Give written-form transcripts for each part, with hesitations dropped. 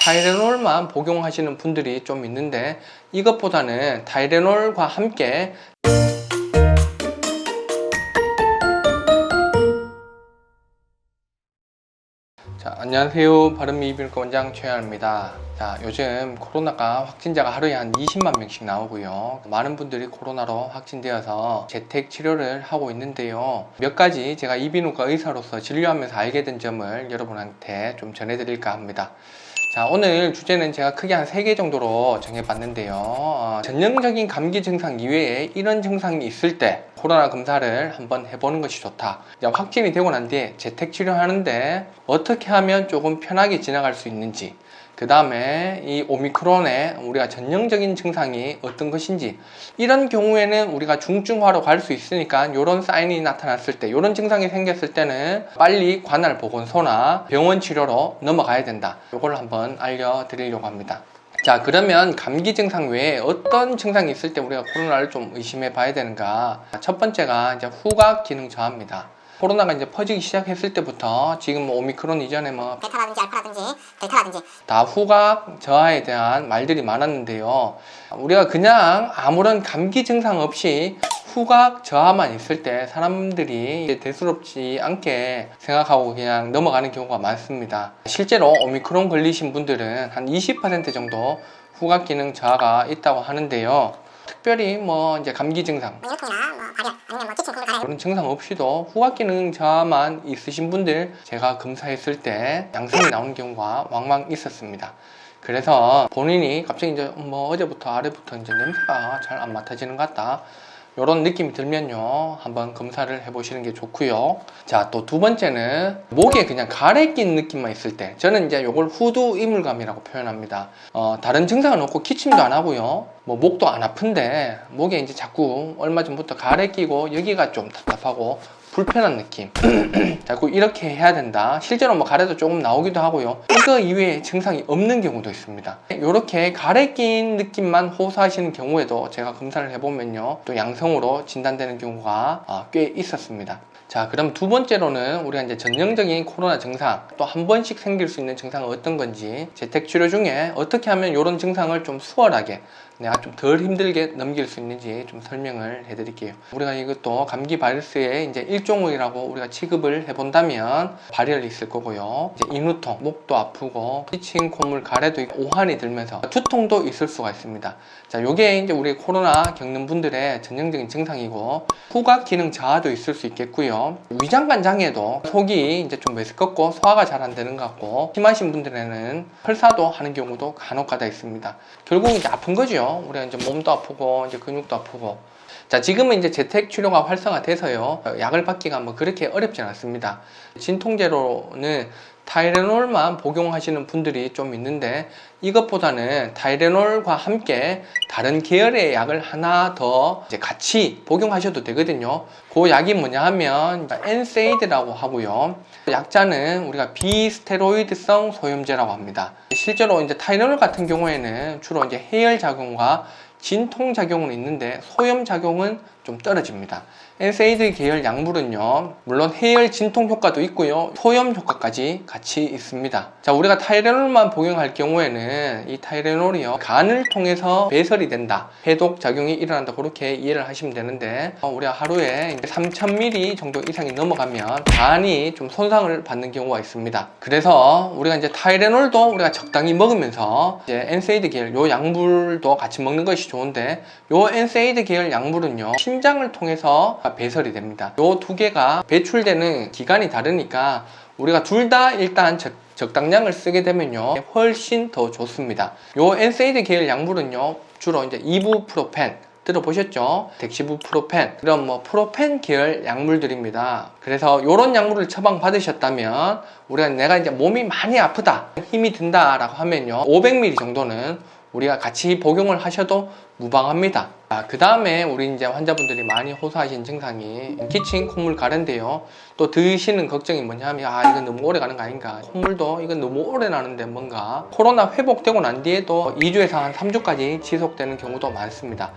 타이레놀만 복용하시는 분들이 좀 있는데 이것보다는 타이레놀과 함께 안녕하세요. 바른미비인후과 원장 최현아입니다. 요즘 코로나가 확진자가 하루에 한 20만 명씩 나오고요. 많은 분들이 코로나로 확진되어서 재택 치료를 하고 있는데요. 몇 가지 제가 이비인후과 의사로서 진료하면서 알게 된 점을 여러분한테 좀 전해드릴까 합니다. 오늘 주제는 제가 크게 한 3개 정도로 정해봤는데요. 전형적인 감기 증상 이외에 이런 증상이 있을 때 코로나 검사를 한번 해보는 것이 좋다. 확진이 되고 난 뒤에 재택 치료하는데 어떻게 하면 조금 편하게 지나갈 수 있는지, 그 다음에 이 오미크론의 우리가 전형적인 증상이 어떤 것인지, 이런 경우에는 우리가 중증화로 갈 수 있으니까 이런 사인이 나타났을 때, 이런 증상이 생겼을 때는 빨리 관할 보건소나 병원 치료로 넘어가야 된다. 이걸 한번 알려드리려고 합니다. 그러면 감기 증상 외에 어떤 증상이 있을 때 우리가 코로나를 좀 의심해 봐야 되는가? 첫 번째가 이제 후각 기능 저하입니다. 코로나가 이제 퍼지기 시작했을 때부터 지금 오미크론 이전에 베타라든지 알파라든지 델타라든지 다 후각 저하에 대한 말들이 많았는데요. 우리가 그냥 아무런 감기 증상 없이 후각 저하만 있을 때 사람들이 대수롭지 않게 생각하고 그냥 넘어가는 경우가 많습니다. 실제로 오미크론 걸리신 분들은 한 20% 정도 후각 기능 저하가 있다고 하는데요. 특별히 이제 감기 증상, 인후통이나 발열 아니면 기침 콧물 가래 그런 증상 없이도 후각 기능 저하만 있으신 분들 제가 검사했을 때 양성이 나오는 경우가 왕왕 있었습니다. 그래서 본인이 갑자기 이제 어제부터 아래부터 이제 냄새가 잘 안 맡아지는 것 같다, 이런 느낌이 들면요, 한번 검사를 해보시는 게 좋고요. 또 두 번째는 목에 그냥 가래 낀 느낌만 있을 때, 저는 이제 이걸 후두 이물감이라고 표현합니다. 다른 증상은 없고 기침도 안 하고요, 목도 안 아픈데 목에 이제 자꾸 얼마 전부터 가래 끼고 여기가 좀 답답하고 불편한 느낌 자꾸 이렇게 해야 된다. 실제로 가래도 조금 나오기도 하고요. 이거 이외에 증상이 없는 경우도 있습니다. 이렇게 가래 낀 느낌만 호소하시는 경우에도 제가 검사를 해보면요, 또 양성으로 진단되는 경우가 꽤 있었습니다. 그럼 두 번째로는 우리가 이제 전형적인 코로나 증상, 또 한 번씩 생길 수 있는 증상은 어떤 건지, 재택치료 중에 어떻게 하면 이런 증상을 좀 수월하게, 내가 좀 덜 힘들게 넘길 수 있는지 좀 설명을 해드릴게요. 우리가 이것도 감기 바이러스의 이제 일종이라고 우리가 취급을 해본다면 발열이 있을 거고요. 이제 인후통, 목도 아프고 기침, 콧물, 가래도 있고 오한이 들면서 두통도 있을 수가 있습니다. 요게 이제 우리 코로나 겪는 분들의 전형적인 증상이고, 후각 기능 저하도 있을 수 있겠고요. 위장관 장애도 속이 이제 좀 메스껍고 소화가 잘 안 되는 것 같고, 심하신 분들에는 설사도 하는 경우도 간혹가다 있습니다. 결국 이제 아픈 거죠. 우리가 이제 몸도 아프고 이제 근육도 아프고. 지금은 이제 재택 치료가 활성화돼서요, 약을 받기가 그렇게 어렵진 않습니다. 진통제로는 타이레놀만 복용하시는 분들이 좀 있는데 이것보다는 타이레놀과 함께 다른 계열의 약을 하나 더 이제 같이 복용하셔도 되거든요. 그 약이 뭐냐 하면 엔세이드라고 하고요. 약자는 우리가 비스테로이드성 소염제라고 합니다. 실제로 이제 타이레놀 같은 경우에는 주로 이제 해열 작용과 진통 작용은 있는데 소염 작용은 좀 떨어집니다. 엔세이드 계열 약물은요, 물론 해열 진통 효과도 있고요, 소염 효과까지 같이 있습니다. 우리가 타이레놀만 복용할 경우에는 이 타이레놀이요, 간을 통해서 배설이 된다, 해독 작용이 일어난다, 그렇게 이해를 하시면 되는데, 우리가 하루에 3000ml 정도 이상이 넘어가면 간이 좀 손상을 받는 경우가 있습니다. 그래서 우리가 이제 타이레놀도 우리가 적당히 먹으면서 이제 엔세이드 계열 요 약물도 같이 먹는 것이 좋은데, 요 엔세이드 계열 약물은요, 심장을 통해서 배설이 됩니다. 요 두 개가 배출되는 기간이 다르니까 우리가 둘 다 일단 적당량을 쓰게 되면요, 훨씬 더 좋습니다. 요 엔세이드 계열 약물은요, 주로 이제 이부프로펜 들어보셨죠? 덱시부프로펜, 이런 프로펜 계열 약물들입니다. 그래서 이런 약물을 처방 받으셨다면, 내가 이제 몸이 많이 아프다, 힘이 든다 라고 하면요, 500ml 정도는 우리가 같이 복용을 하셔도 무방합니다. 그 다음에 우리 이제 환자분들이 많이 호소하시는 증상이 기침, 콧물, 가래인데요. 또 드시는 걱정이 뭐냐면, 이건 너무 오래 가는 거 아닌가, 콧물도 이건 너무 오래 나는데 뭔가 코로나 회복되고 난 뒤에도 2주에서 한 3주까지 지속되는 경우도 많습니다.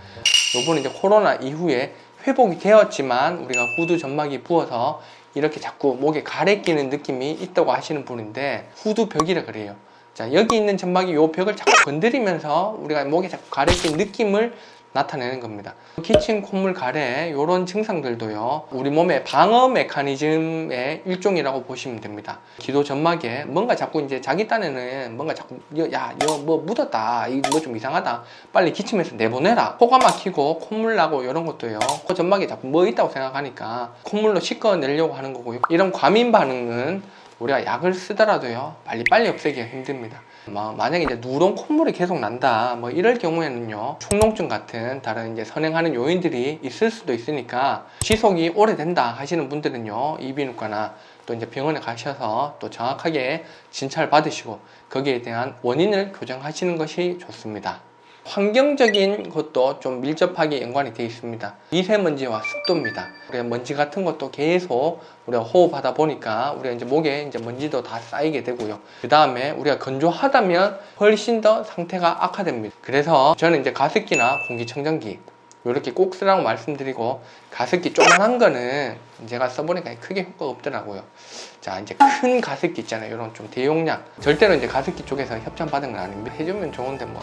요번에 이제 코로나 이후에 회복이 되었지만 우리가 후두 점막이 부어서 이렇게 자꾸 목에 가래 끼는 느낌이 있다고 하시는 분인데, 후두벽이라 그래요. 자, 여기 있는 점막이 요 벽을 자꾸 건드리면서 우리가 목에 자꾸 가래낀 느낌을 나타내는 겁니다. 기침, 콧물, 가래 이런 증상들도요, 우리 몸의 방어 메커니즘의 일종이라고 보시면 됩니다. 기도 점막에 뭔가 자꾸 이제 자기 딴에는 뭔가 자꾸 야, 이거 뭐 묻었다, 이거 좀 이상하다, 빨리 기침해서 내보내라. 코가 막히고 콧물 나고 이런 것도요, 코 점막에 자꾸 뭐 있다고 생각하니까 콧물로 씻어내려고 하는 거고요. 이런 과민 반응은 우리가 약을 쓰더라도요, 빨리 없애기가 힘듭니다. 만약에 이제 누런 콧물이 계속 난다, 뭐 이럴 경우에는요, 축농증 같은 다른 이제 선행하는 요인들이 있을 수도 있으니까 지속이 오래된다 하시는 분들은요, 이비인후과나 또 이제 병원에 가셔서 또 정확하게 진찰 받으시고 거기에 대한 원인을 교정하시는 것이 좋습니다. 환경적인 것도 좀 밀접하게 연관이 되어 있습니다. 미세먼지와 습도입니다. 우리가 먼지 같은 것도 계속 우리가 호흡하다 보니까 우리가 이제 목에 이제 먼지도 다 쌓이게 되고요. 그 다음에 우리가 건조하다면 훨씬 더 상태가 악화됩니다. 그래서 저는 이제 가습기나 공기청정기 이렇게 꼭 쓰라고 말씀드리고, 가습기 조그만한 거는 제가 써보니까 크게 효과가 없더라고요. 자, 이제 큰 가습기 있잖아요. 이런 좀 대용량. 절대로 이제 가습기 쪽에서 협찬 받은 건 아닙니다. 해주면 좋은데 뭐.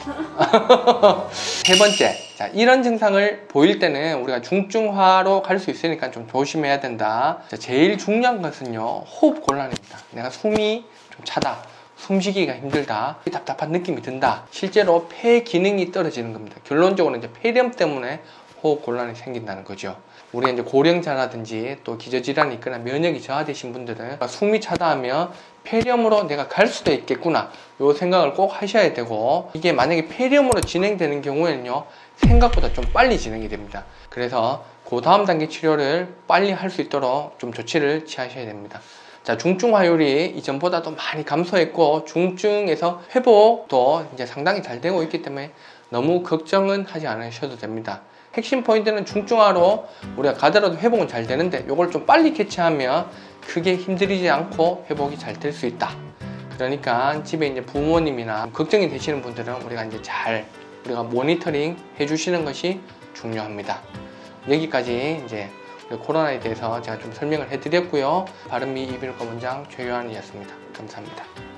세 번째. 자, 이런 증상을 보일 때는 우리가 중증화로 갈 수 있으니까 좀 조심해야 된다. 자, 제일 중요한 것은요, 호흡 곤란입니다. 내가 숨이 좀 차다, 숨쉬기가 힘들다, 답답한 느낌이 든다. 실제로 폐 기능이 떨어지는 겁니다. 결론적으로 이제 폐렴 때문에 호흡 곤란이 생긴다는 거죠. 우리 이제 고령자라든지 또 기저질환이 있거나 면역이 저하되신 분들은 숨이 차다 하면 폐렴으로 내가 갈 수도 있겠구나, 요 생각을 꼭 하셔야 되고, 이게 만약에 폐렴으로 진행되는 경우에는요, 생각보다 좀 빨리 진행이 됩니다. 그래서 그 다음 단계 치료를 빨리 할 수 있도록 좀 조치를 취하셔야 됩니다. 자, 중증화율이 이전보다도 많이 감소했고 중증에서 회복도 이제 상당히 잘 되고 있기 때문에 너무 걱정은 하지 않으셔도 됩니다. 핵심 포인트는 중증화로 우리가 가더라도 회복은 잘 되는데 이걸 좀 빨리 캐치하면 크게 힘들이지 않고 회복이 잘 될 수 있다. 그러니까 집에 이제 부모님이나 걱정이 되시는 분들은 우리가 모니터링 해주시는 것이 중요합니다. 여기까지 이제 코로나에 대해서 제가 좀 설명을 해드렸고요. 바른미 이비인후과 원장 최요한이었습니다. 감사합니다.